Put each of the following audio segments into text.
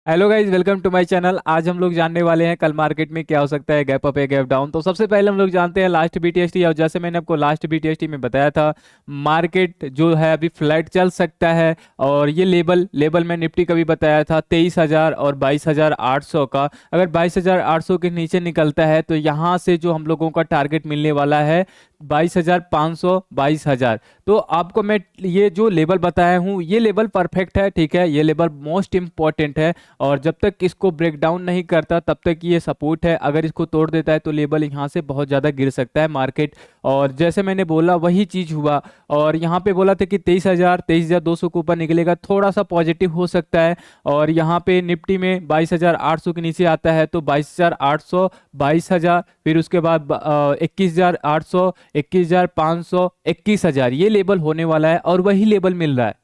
Hello guys, welcome to my channel. आज हम लोग जानने वाले हैं कल मार्केट में क्या हो सकता है, गैप अप है गैप डाउन। तो सबसे पहले हम लोग जानते हैं लास्ट बीटीएसटी। और जैसे मैंने आपको लास्ट बीटीएसटी में बताया था, मार्केट जो है अभी फ्लैट चल सकता है। और ये लेवल लेवल में निफ्टी का भी बताया था 23,000 और 22,800 का। अगर 22,800 के नीचे निकलता है तो यहाँ से जो हम लोगों का टारगेट मिलने वाला है 22,500, 22,000। तो आपको मैं ये जो लेवल बताया हूँ ये लेवल परफेक्ट है, ठीक है। ये लेवल मोस्ट इंपॉर्टेंट है। और जब तक इसको ब्रेक डाउन नहीं करता तब तक ये सपोर्ट है। अगर इसको तोड़ देता है तो लेवल यहाँ से बहुत ज़्यादा गिर सकता है मार्केट। और जैसे मैंने बोला वही चीज़ हुआ। और यहाँ पे बोला था कि 23,200 के ऊपर निकलेगा, थोड़ा सा पॉजिटिव हो सकता है। और यहाँ पे निफ्टी में 22,800 के नीचे आता है तो 22,800, 22,000, फिर उसके बाद 21,800, 21,500, 21,000 ये लेवल होने वाला है। और वही लेवल मिल रहा है।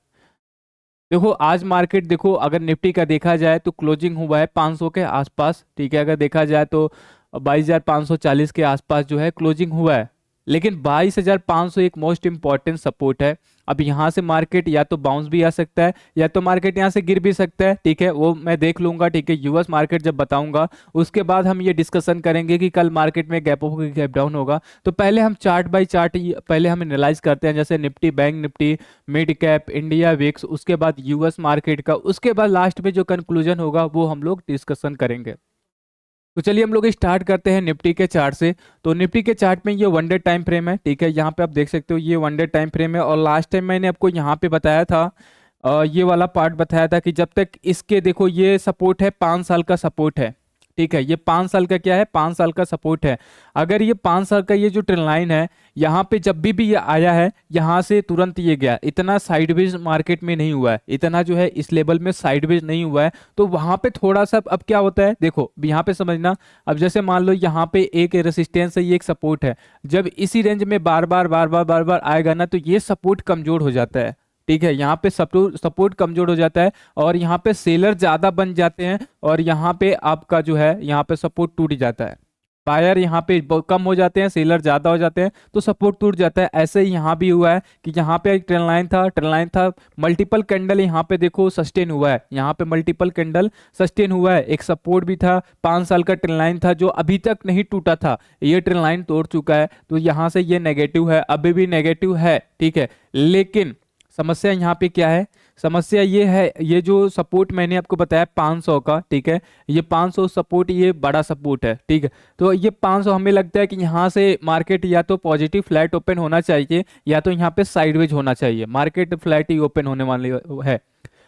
देखो आज मार्केट, देखो अगर निफ्टी का देखा जाए तो क्लोजिंग हुआ है 500 के आसपास, ठीक है। अगर देखा जाए तो 22,540 के आसपास जो है क्लोजिंग हुआ है। लेकिन 22,500 एक मोस्ट इंपॉर्टेंट सपोर्ट है। अब यहाँ से मार्केट या तो बाउंस भी आ सकता है या तो मार्केट यहाँ से गिर भी सकता है, ठीक है। वो मैं देख लूंगा, ठीक है। यूएस मार्केट जब बताऊंगा उसके बाद हम ये डिस्कशन करेंगे कि कल मार्केट में गैप अप गैप डाउन होगा। तो पहले हम चार्ट बाय चार्ट पहले हम एनालाइज करते हैं, जैसे Nifty, bank Nifty, mid cap, India VIX, उसके बाद यूएस मार्केट का, उसके बाद लास्ट में जो कंक्लूजन होगा वो हम लोग डिस्कशन करेंगे। तो चलिए हम लोग स्टार्ट करते हैं निफ्टी के चार्ट से। तो निफ्टी के चार्ट में ये वन डे टाइम फ्रेम है, ठीक है। यहाँ पे आप देख सकते हो ये वन डे टाइम फ्रेम है। और लास्ट टाइम मैंने आपको यहाँ पे बताया था, ये वाला पार्ट बताया था कि जब तक इसके, देखो ये सपोर्ट है, 5 साल का सपोर्ट है, ठीक है। ये 5 साल का क्या है, 5 साल का सपोर्ट है। अगर ये 5 साल का ये जो ट्रेंड लाइन है, यहाँ पे जब भी ये आया है यहाँ से तुरंत ये गया, इतना साइडवेज मार्केट में नहीं हुआ है, इतना जो है इस लेवल में साइडवेज नहीं हुआ है। तो वहां पे थोड़ा सा अब क्या होता है, देखो यहाँ पे समझना। अब जैसे मान लो यहाँ पे एक रेसिस्टेंस है, ये एक सपोर्ट है। जब इसी रेंज में बार बार बार बार बार बार आएगा ना तो ये सपोर्ट कमजोर हो जाता है, ठीक है। यहाँ पे सपोर्ट सपोर्ट कमजोर हो जाता है और यहाँ पे सेलर ज्यादा बन जाते हैं। और यहाँ पे आपका जो है यहाँ पे सपोर्ट टूट जाता है। बायर यहाँ पे कम हो जाते हैं, सेलर ज्यादा हो जाते हैं तो सपोर्ट टूट जाता है। ऐसे ही यहाँ भी हुआ है कि यहाँ पे एक ट्रेंड लाइन था, मल्टीपल कैंडल यहाँ पे देखो सस्टेन हुआ है, यहाँ पे मल्टीपल कैंडल सस्टेन हुआ है। एक सपोर्ट भी था, 5 साल का ट्रेंड लाइन था जो अभी तक नहीं टूटा था, ये ट्रेंड लाइन तोड़ चुका है। तो यहाँ से ये नेगेटिव है, अभी भी नेगेटिव है, ठीक है। लेकिन समस्या यहाँ पे क्या है, समस्या ये है, ये जो सपोर्ट मैंने आपको बताया 500 का, ठीक है। ये 500 सपोर्ट ये बड़ा सपोर्ट है, ठीक है। तो ये 500 हमें लगता है कि यहाँ से मार्केट या तो पॉजिटिव फ्लैट ओपन होना चाहिए या तो यहाँ पे साइडवेज होना चाहिए। मार्केट फ्लैट ही ओपन होने वाली है।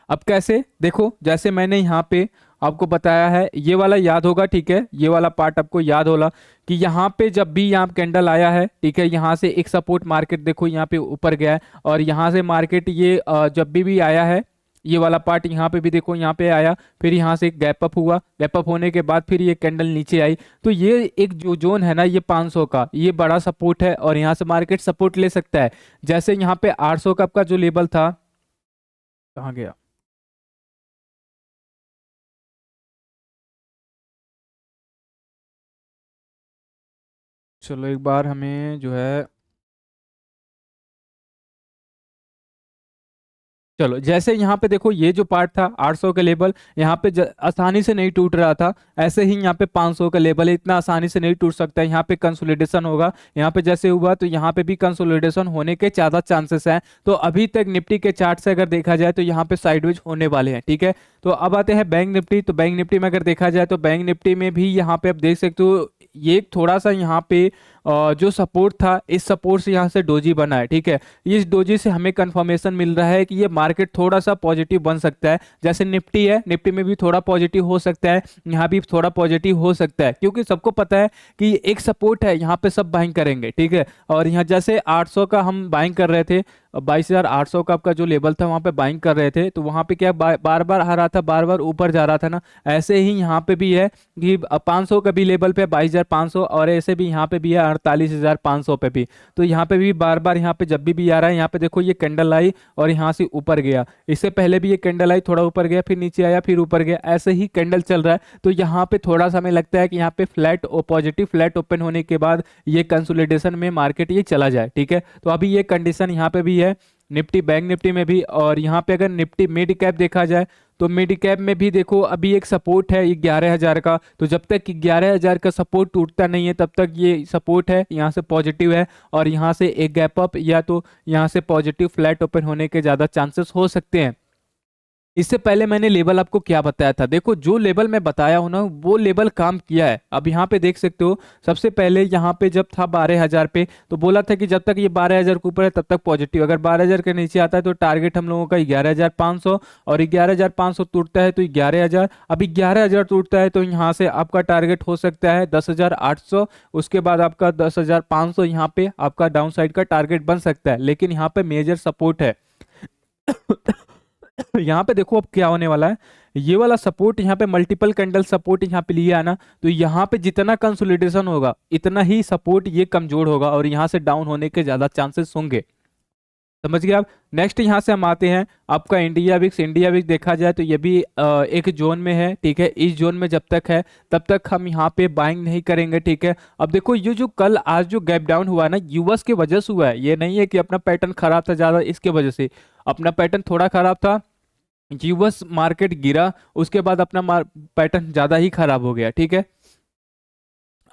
अब कैसे, देखो जैसे मैंने यहाँ पे आपको बताया है, ये वाला याद होगा, ठीक है। ये वाला पार्ट आपको याद होगा कि यहाँ पे जब भी यहाँ कैंडल आया है, ठीक है, यहाँ से एक सपोर्ट मार्केट देखो यहाँ पे ऊपर गया है। और यहाँ से मार्केट ये जब भी आया है, ये वाला पार्ट यहाँ पे भी देखो यहाँ पे आया, फिर यहाँ से गैप अप हुआ, गैप अप होने के बाद फिर ये कैंडल नीचे आई। तो ये एक जो जोन है ना, ये 500 का ये बड़ा सपोर्ट है और यहाँ से मार्केट सपोर्ट ले सकता है। जैसे यहाँ पे 800 का आपका जो लेवल था, कहाँ गया, चलो एक बार हमें जो है, चलो जैसे यहाँ पे देखो ये जो पार्ट था 800 का लेवल, यहाँ पे आसानी से नहीं टूट रहा था। ऐसे ही यहाँ पे 500 का लेवल है, इतना आसानी से नहीं टूट सकता है। यहाँ पे कंसोलिडेशन होगा, यहाँ पे जैसे हुआ तो यहाँ पे भी कंसोलिडेशन होने के ज्यादा चांसेस हैं। तो अभी तक निफ्टी के चार्ट से अगर देखा जाए तो यहाँ पे साइडवेज होने वाले हैं, ठीक है। तो अब आते हैं बैंक निफ्टी। तो बैंक निफ्टी में अगर देखा जाए तो बैंक निफ्टी में भी यहाँ पे आप देख सकते हो, ये थोड़ा सा यहाँ पे जो सपोर्ट था, इस सपोर्ट से यहाँ से डोजी बना है, ठीक है। इस डोजी से हमें कंफर्मेशन मिल रहा है कि ये मार्केट थोड़ा सा पॉजिटिव बन सकता है। जैसे निफ्टी है, निफ्टी में भी थोड़ा पॉजिटिव हो सकता है, यहाँ भी थोड़ा पॉजिटिव हो सकता है, क्योंकि सबको पता है कि एक सपोर्ट है, यहाँ पे सब बाइंग करेंगे, ठीक है। और यहाँ जैसे 800 का हम बाइंग कर रहे थे, 22,800 का आपका जो लेवल था वहां पे बाइंग कर रहे थे, तो वहां पे क्या बार बार आ रहा था, बार बार ऊपर जा रहा था ना। ऐसे ही यहाँ पे भी है कि 500 का भी लेवल पे 22,500 और ऐसे भी यहाँ पे भी है 48,500 पे भी। तो यहाँ पे भी बार बार यहाँ पे जब भी आ रहा है, यहाँ पे देखो ये कैंडल आई और यहाँ से ऊपर गया। इससे पहले भी ये कैंडल आई, थोड़ा ऊपर गया, फिर नीचे आया, फिर ऊपर गया, ऐसे ही कैंडल चल रहा है। तो यहाँ पे थोड़ा सा हमें लगता है कि यहाँ पे फ्लैट और पॉजिटिव फ्लैट ओपन होने के बाद ये कंसोलिडेशन में मार्केट ये चला जाए, ठीक है। तो अभी ये कंडीशन यहाँ पे भी है। निफ्टी बैंक निफ्टी में भी। और यहाँ पे अगर निफ्टी मिड कैप देखा जाए तो मिड कैप में भी देखो अभी एक सपोर्ट है 11,000 का। तो जब तक 11,000 का सपोर्ट टूटता नहीं है तब तक ये सपोर्ट है, यहाँ से पॉजिटिव है। और यहाँ से एक गैप अप या तो यहाँ से पॉजिटिव फ्लैट ओपन होने के ज़्यादा चांसेस हो सकते हैं। इससे पहले मैंने लेवल आपको क्या बताया था, देखो जो लेवल मैं बताया हूं ना वो लेवल काम किया है। अब यहाँ पे देख सकते हो, सबसे पहले यहाँ पे जब था 12,000 पे तो बोला था कि जब तक ये 12,000 के ऊपर है तब तक पॉजिटिव, अगर 12,000 के नीचे आता है तो टारगेट हम लोगों का 11,500, और 11,500 टूटता है तो 11,000। अब 11,000 टूटता है तो यहाँ से आपका टारगेट हो सकता है 10,800, उसके बाद आपका 10,500 यहाँ पे आपका डाउन साइड का टारगेट बन सकता है। लेकिन यहाँ पे मेजर सपोर्ट है। यहाँ पे देखो अब क्या होने वाला है, ये वाला सपोर्ट यहाँ पे मल्टीपल कैंडल सपोर्ट यहाँ पे लिया है ना, तो यहाँ पे जितना कंसोलिडेशन होगा इतना ही सपोर्ट ये कमजोर होगा और यहाँ से डाउन होने के ज्यादा चांसेस होंगे। समझ गए आप। नेक्स्ट यहाँ से हम आते हैं आपका इंडिया विक्स। इंडिया विक्स देखा जाए तो ये भी एक जोन में है, ठीक है। इस जोन में जब तक है तब तक हम यहाँ पे बाइंग नहीं करेंगे, ठीक है। अब देखो ये जो कल आज जो गैप डाउन हुआ है ना, यूएस की वजह से हुआ है, ये नहीं है कि अपना पैटर्न खराब था ज्यादा इसके वजह से। अपना पैटर्न थोड़ा खराब था, यूएस मार्केट गिरा, उसके बाद अपना पैटर्न ज्यादा ही खराब हो गया, ठीक है।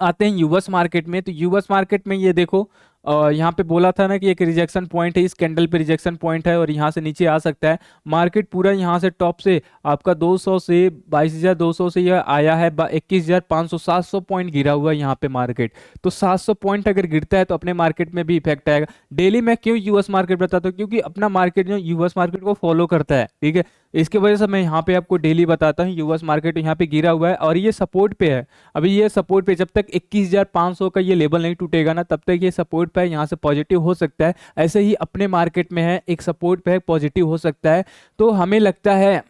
आते हैं यूएस मार्केट में, तो यूएस मार्केट में ये देखो यहाँ पे बोला था ना कि एक रिजेक्शन पॉइंट है, इस कैंडल पे रिजेक्शन पॉइंट है और यहाँ से नीचे आ सकता है। मार्केट पूरा यहाँ से टॉप से आपका 200 से 22,200 से यह आया है 21,500, 700 पॉइंट गिरा हुआ है यहाँ पे मार्केट। तो 700 पॉइंट अगर गिरता है तो अपने मार्केट में भी इफेक्ट आएगा। डेली मैं क्यों यूएस मार्केट बताता हूँ, क्योंकि अपना मार्केट जो यूएस मार्केट को फॉलो करता है, ठीक है। इसकी वजह से मैं यहाँ पे आपको डेली बताता हूँ। यूएस मार्केट यहाँ पे गिरा हुआ है और ये सपोर्ट पे है। अभी ये सपोर्ट पे जब तक 21,500 का ये लेवल नहीं टूटेगा ना तब तक ये सपोर्ट पे है, यहाँ से पॉजिटिव हो सकता है। ऐसे ही अपने मार्केट में है, एक सपोर्ट पे है, पॉजिटिव हो सकता है। तो हमें लगता है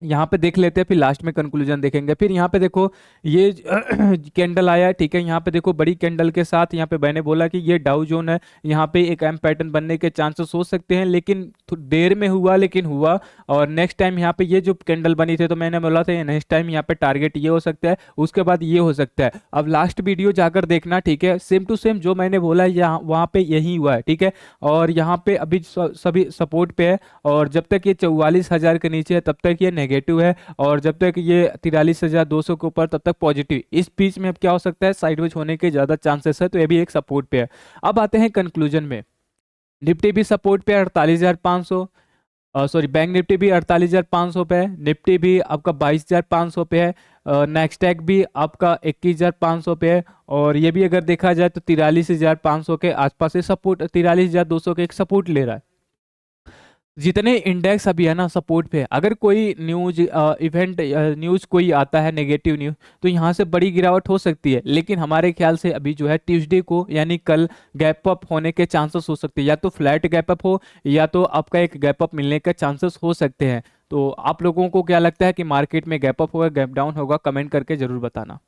यहाँ पे देख लेते हैं, फिर लास्ट में कंक्लूजन देखेंगे। फिर यहाँ पे देखो ये कैंडल आया है, ठीक है। यहाँ पे देखो बड़ी कैंडल के साथ यहाँ पे मैंने बोला कि ये डाउ जोन है, यहाँ पे एक एम पैटर्न बनने के चांसेस हो सकते हैं, लेकिन देर में हुआ लेकिन हुआ। और नेक्स्ट टाइम यहाँ पे ये जो कैंडल बनी थी तो मैंने बोला था नेक्स्ट टाइम यहाँ पे टारगेट ये हो सकता है, उसके बाद ये हो सकता है। अब लास्ट वीडियो जाकर देखना, ठीक है। सेम टू सेम जो मैंने बोला यहाँ वहाँ पे यही हुआ है, ठीक है। और यहाँ पे अभी सभी सपोर्ट पे है और जब तक ये 44,000 के नीचे है तब तक ये नेगेटिव है, और जब तक ये 43,200 के ऊपर तब तक पॉजिटिव। इस बीच में अब क्या हो सकता है, साइडवेज होने के ज्यादा चांसेस है, तो ये भी एक सपोर्ट पे है। अब आते हैं कंक्लूजन में। निफ्टी भी सपोर्ट पे 48,500, सॉरी बैंक निफ्टी भी 48,500 पे है, निफ्टी भी आपका 22,500 पे है, नेक्स्टैक भी आपका 21,500 पे है। और ये भी अगर देखा जाए तो 43,500 के आसपास से सपोर्ट, 43,200 के एक सपोर्ट ले रहा है। जितने इंडेक्स अभी है ना सपोर्ट पे है। अगर कोई न्यूज इवेंट न्यूज कोई आता है नेगेटिव न्यूज तो यहाँ से बड़ी गिरावट हो सकती है, लेकिन हमारे ख्याल से अभी जो है ट्यूसडे को यानी कल गैप अप होने के चांसेस हो सकते हैं, या तो फ्लैट गैप अप हो या तो आपका एक गैप अप मिलने के चांसेस हो सकते हैं। तो आप लोगों को क्या लगता है कि मार्केट में गैप अप होगा गैप डाउन होगा, कमेंट करके जरूर बताना।